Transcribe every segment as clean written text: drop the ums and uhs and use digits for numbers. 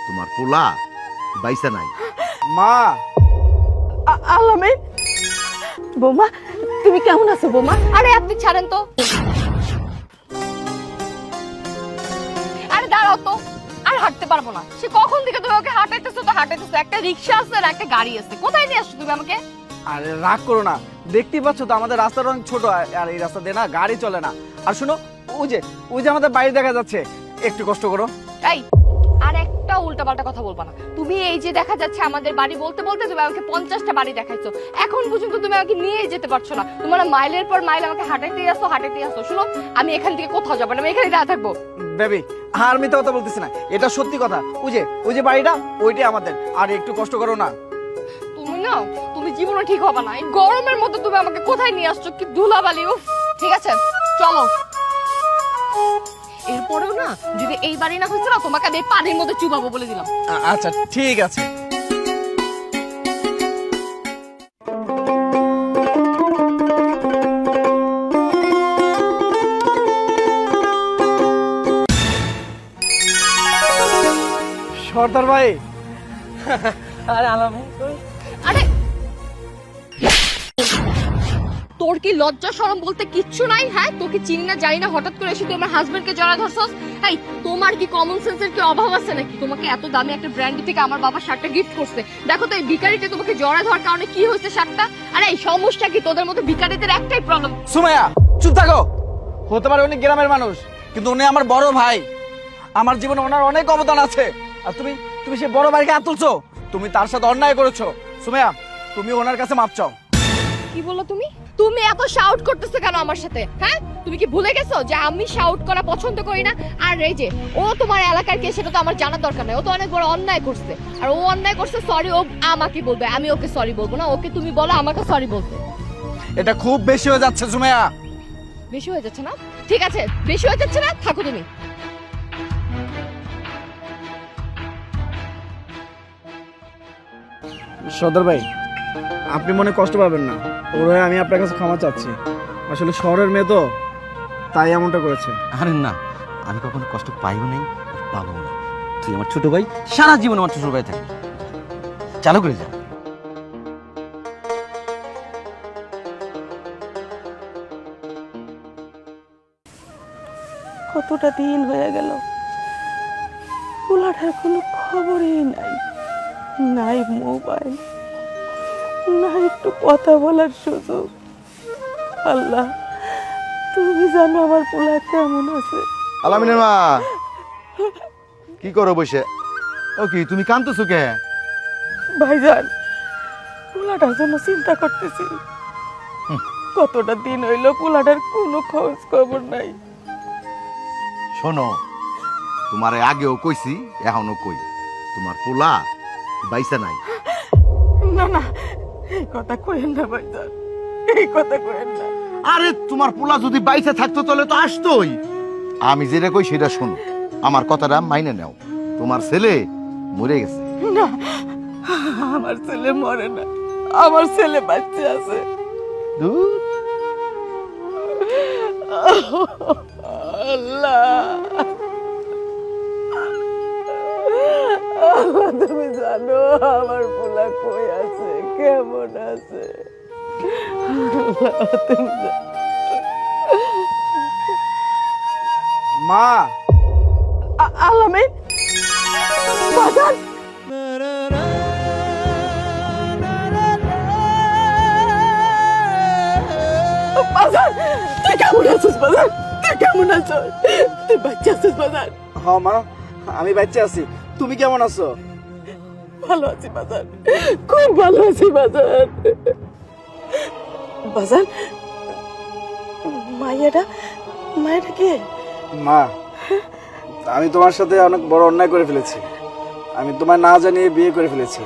তোমার পোলা বাইসা নাই। মা আলামিন, বৌমা তুমি কেমন আছো বৌমা? আরে আপনি ছাড়েন তো। আরে দাঁড়াও তো, আর হাঁটতে পারবো না। সে কখন থেকে তুমি ওকে হাঁটাইতেছো তো হাঁটাইতেছো। একটা রিক্সা আছে আর একটা গাড়ি আছে, কোথায় নিয়ে আসছো তুমি আমাকে? আরে রাগ করো না, দেখতেই পাচ্ছ তো আমাদের রাস্তাটা অনেক ছোট, আর এই রাস্তা দিয়ে না গাড়ি চলে না। আর শুনো, ওই যে আমাদের বাড়ি দেখা যাচ্ছে, একটু কষ্ট করো। এই আর একটা উল্টাপাল্টা কথা বলবা না। তুমি এই যে দেখা যাচ্ছে আমাদের বাড়ি বলতে বলতে তুমি আমাকে 50টা বাড়ি দেখাইছো, এখন পর্যন্ত তুমি আমাকে নিয়ে যেতে পারছো না। তোমরা মাইলের পর মাইল আমাকে হাঁটাইতেই আসো। শুনো, আমি এখান থেকে কোথাও যাবো না, আমি এখানে দাঁড়া থাকবো। বেবি আর মিথ্যা কথা বলতেছি না, এটা সত্যি কথা। ওই যে বাড়িটা ওইটাই আমাদের, আর একটু কষ্ট করো না। তুমি না, তুমি জীবনে ঠিক হবে না। এই গরমের মধ্যে তুমি আমাকে কোথায় নিয়ে আসছো, কি ধুলাবালি। উফ, ঠিক আছে চলো। এরপরেও না যদি এই বাড়ি না হয়েছে না, তোমাকে আমি পানির মধ্যে চুবাবো বলে দিলাম। আচ্ছা ঠিক আছে। সর্দার ভাই। আরে আলামিন, আরে তোর কি লজ্জা শরম বলতে কিচ্ছু নাই? হ্যাঁ, তোকে চিনি না জানি না, হঠাৎ করে এসে তুই আমার হাজবেন্ডকে জড়া ধরছস। এই তোমার কি কমন সেন্সের কি অভাব আছে নাকি? তোমাকে এত দামি একটা ব্র্যান্ড থেকে আমার বাবা শার্টটা গিফট করছে, দেখো তো এই ভিখারিটা তোমাকে জড়া ধরার কারণে কি হয়েছে শার্টটা। আরে এই সমস্যা কি? তোদের মতো ভিখারিদের একটাই প্রবলেম। সুমাইয়া চুপ থাকো। হতে পারে উনি গ্রামের মানুষ, কিন্তু উনি আমার বড় ভাই। আমার জীবনে ওনার অনেক অবদান আছে। আর তুমি সে বড় ভাইকে হাত তুলছো, তুমি তার সাথে অন্যায় করেছো। সুমাইয়া তুমি ওনার কাছে মাপ চাও। কি বললো তুমি? তুমি এত শাউট করতেছো কেন আমার সাথে? হ্যাঁ, তুমি কি ভুলে গেছো যে আমি শাউট করা পছন্দ করি না? আর এই যে ও তোমার এলাকার কে, সেটা তো আমার জানার দরকার নাই। ও তো অনেক বড় অন্যায় করছে, আর ও অন্যায় করছে, সরি ও আমাকে বলবে, আমি ওকে সরি বলবো না। ওকে তুমি বলো আমাকে সরি বলতে। এটা খুব বেশি হয়ে যাচ্ছে সুমাইয়া। বেশি হয়ে যাচ্ছে না? ঠিক আছে, বেশি হয়ে যাচ্ছে না, থাকো তুমি। সর্দার ভাই, আপনি মনে কষ্ট পাবেন না, ওর হয়ে আমি আপনার কাছে ক্ষমা চাচ্ছি। আসলে শহরের মেয়ে তো, তাই এমনটা করেছে। আরে না, আমি কখনো কষ্ট পাইও নাই আর পাবো না। তুই আমার ছোট ভাই, সারা জীবন আমার ছোট ভাই থাকবে। চালু করে যা। কতটা দিন হয়ে গেল, পোলাটার কোনো খবরই নাই। নাই মোবাইল, না একটু কথা বলার সুযোগ। আল্লাহ, তুমি জানো আমার পোলা কেমন আছে। আলামিনের মা, কি করো বসে? ও কি তুমি কাঁদতেছো কে? ভাইজান, পোলাটার জন্য চিন্তা করতেছি। কতটা দিন হইল পোলাটার কোনো খোঁজ খবর নাই। শোনো, তোমার আগেও কইছি, এখনো কই, তোমার পোলা বাইসা নাই। না না, এই কথা কইেন না ভাইজান, এই কথা কইেন না। আরে তোমার পোলা যদি বাইসা থাকতো তাহলে তো আসতোই। আমি যেটা কই সেটা শোনো, আমার কথাটা মাইনে নাও। তোমার ছেলে মরে গেছে। না, আমার ছেলে মরে না, আমার ছেলে বাচ্চা আছে। ধুর, আল্লাহ, তুমি জানো আমার পোলা কই আছে, কেমন আছে। তুমি জানো। মা, আলামিন, বাজান, বাজান, তুই কেমন আছিস বাজান? তুই কেমন আছো? তুই বাচ্চা আছিস বাজান? হ্যাঁ মা, আমি বাচ্চা আছি। তুমি কেমন আছো? ভালো আছি বাজান, খুব ভালো আছি বাজান। বাজান, মাইয়াটা কে? মা, আমি তোমার সাথে অনেক বড় অন্যায় করে ফেলেছি। আমি তোমার না জানিয়ে বিয়ে করে ফেলেছি,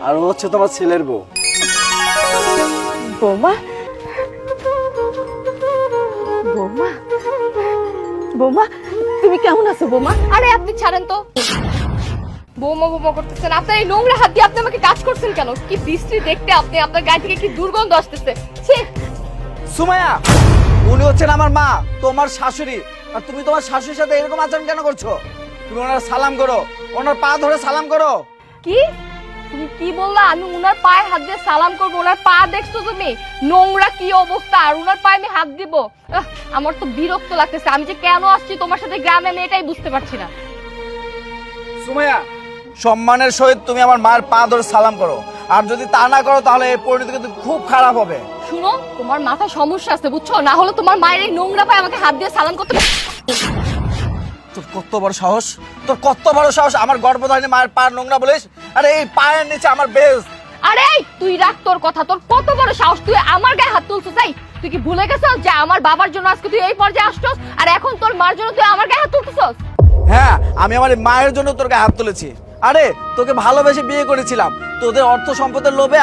আর ও হচ্ছে তোমার ছেলের বউ। বৌমা, বৌমা, বৌমা তুমি কেমন আছো বৌমা? আরে আপনি ছাড়েন তো। বৌমা বৌমা করতেছেন, আপনার এই নোংরা হাত দিয়ে আপনি আমাকে কাজ করছেন কেন? কি বিশ্রী দেখতে আপনি, আপনার গায়ে থেকে কি দুর্গন্ধ আসতেছে। ছি। সুমাইয়া, উনি হচ্ছেন আমার মা, তোমার শাশুড়ি। আর তুমি তোমার শাশুড়ির সাথে এরকম আচরণ কেন করছো? তুমি ওনার সালাম করো, ওনার পা ধরে সালাম করো। কি তুমি কি বললা? আমি ওনার পায়ে হাত দিয়ে সালাম করবো? ওনার পা দেখছো তুমি? নোংরা কি অবস্থা, আর ওনার পায়ে আমি হাত দিব? আমার তো বিরক্ত লাগতেছে। আমি যে কেন আসছি তোমার সাথে গ্রামে, আমি এটাই বুঝতে পারছি না। সুমাইয়া, সম্মানের সহিত তুমি আমার মায়ের পা ধরে সালাম করো, আর যদি তা না করো তাহলে এই পরিণতি কিন্তু খুব খারাপ হবে। শুনো, তোমার মাথায় সমস্যা আছে বুঝছো? না হলে তোমার মায়ের এই নোংরা পায়ে আমাকে হাত দিয়ে সালাম করতে। তোর কত বড় সাহস, তোর কত বড় সাহস আমার গর্ভধারিণী মায়ের পা নোংরা বলিস? আরে এই পায়ের নিচে আমার বেশ। আরে তুই রাখ তোর কথা। তোর কত বড় সাহস, তুই আমার গায়ে হাত তুলছিস? তাই তুই কি ভুলে গেছিস যে আমার বাবার জন্য আজকে তুই এই পর্যায়ে আসছস, আর এখন তোর মার জন্য তুই আমার গায়ে হাত তুলছিস? হ্যাঁ, আমি আমার এই মায়ের জন্য তোর গায়ে হাত তুলেছি। আরে তোকে ভালোবেসে বিয়ে করেছিলাম, তোদের অর্থ সম্পদের লোভে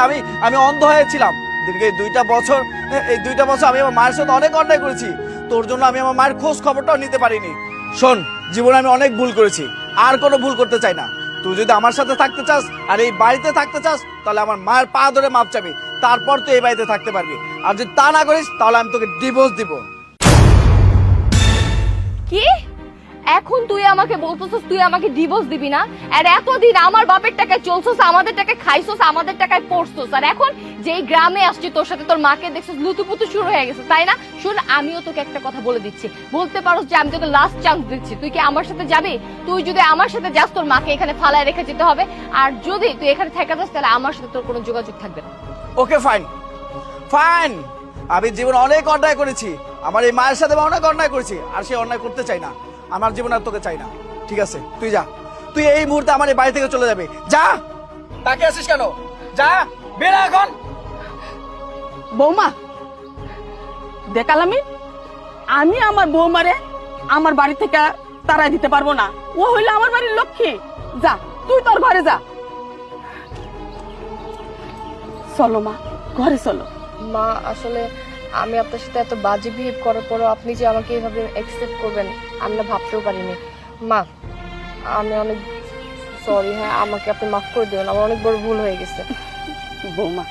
আমি অন্ধ হয়েছিলাম। দীর্ঘ এই 2টা বছর আমি আমার মায়ের সাথে অনেক অন্যায় করেছি। তোর জন্য আমি আমার মায়ের খোঁজ খবরটাও নিতে পারিনি। শোন, জীবনে আমি অনেক ভুল করেছি, আর কোনো ভুল করতে চাই না। তুই যদি আমার সাথে থাকতে চাস আর এই বাড়িতে থাকতে চাস, তাহলে আমার মায়ের পা ধরে মাপ চাবি, তারপর তুই এই বাড়িতে থাকতে পারবি। আর যদি তা না করিস তাহলে আমি তোকে ডিভোর্স দিব। কি এখন তুই আমাকে বলতেছিস তুই আমাকে ডিভোর্স দিবি না? আর এতদিন আমার বাপের টাকায় চলছস, আমাদের টাকায় খাইছস, আমাদের টাকায় পড়ছস, আর এখন যেই গ্রামে আসছি তোর সাথে তোর মাকে দেখছস লুতুপুতু শুরু হয়ে গেছে, তাই না? শুন, আমিও তোকে একটা কথা বলে দিচ্ছি, বলতে পারোস যে আমি তোকে লাস্ট চান্স দিচ্ছি। তুই কি আমার সাথে যাবি? তুই যদি আমার সাথে যাস তোর মাকে এখানে ফালায় রেখে যেতে হবে, আর যদি তুই এখানে থেকে যাস তাহলে আমার সাথে তোর কোনো যোগাযোগ থাকবে না। ওকে, ফাইন ফাইন। আমি জীবনে অনেক অন্যায় করেছি, আমার এই মায়ের সাথে অনেক অন্যায় করেছি, আর সে অন্যায় করতে চাই না। আমার জীবন আর তোকে চাই না। ঠিক আছে, তুই যা। তুই এই মুহূর্তে আমার এই বাড়ি থেকে চলে যাবে। যা। তাকে আসিস কেন? যা, বেরা এখন। বৌমা দেখালাম আমি আমার বৌমারে আমার বাড়ি থেকে তাড়াই দিতে পারবো না। ও হইলো আমার বাড়ির লক্ষ্মী। যা, তুই তোর ঘরে যা। চলো মা, ঘরে চলো। মা, আসলে আমি আপনার সাথে এত বাজে বিহেভ করার পরও আপনি যে আমাকে এইভাবে অ্যাকসেপ্ট করবেন আমি না ভাবতেও পারিনি। মা, আমি অনেক সরি। হ্যাঁ, আমাকে আপনি মাফ করে দেবেন, আমার অনেক বড় ভুল হয়ে গেছে। বৌমা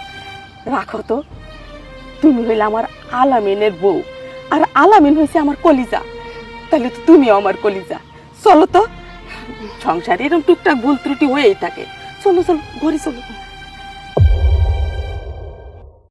রাখো তো, তুমি হইলে আমার আলামিনের বউ, আর আলামিন হয়েছে আমার কলিজা, তাহলে তো তুমিও আমার কলিজা। চলো তো, সংসারে এরকম টুকটাক ভুল ত্রুটি হয়েই থাকে। চলো চলো, ঘরে চলো।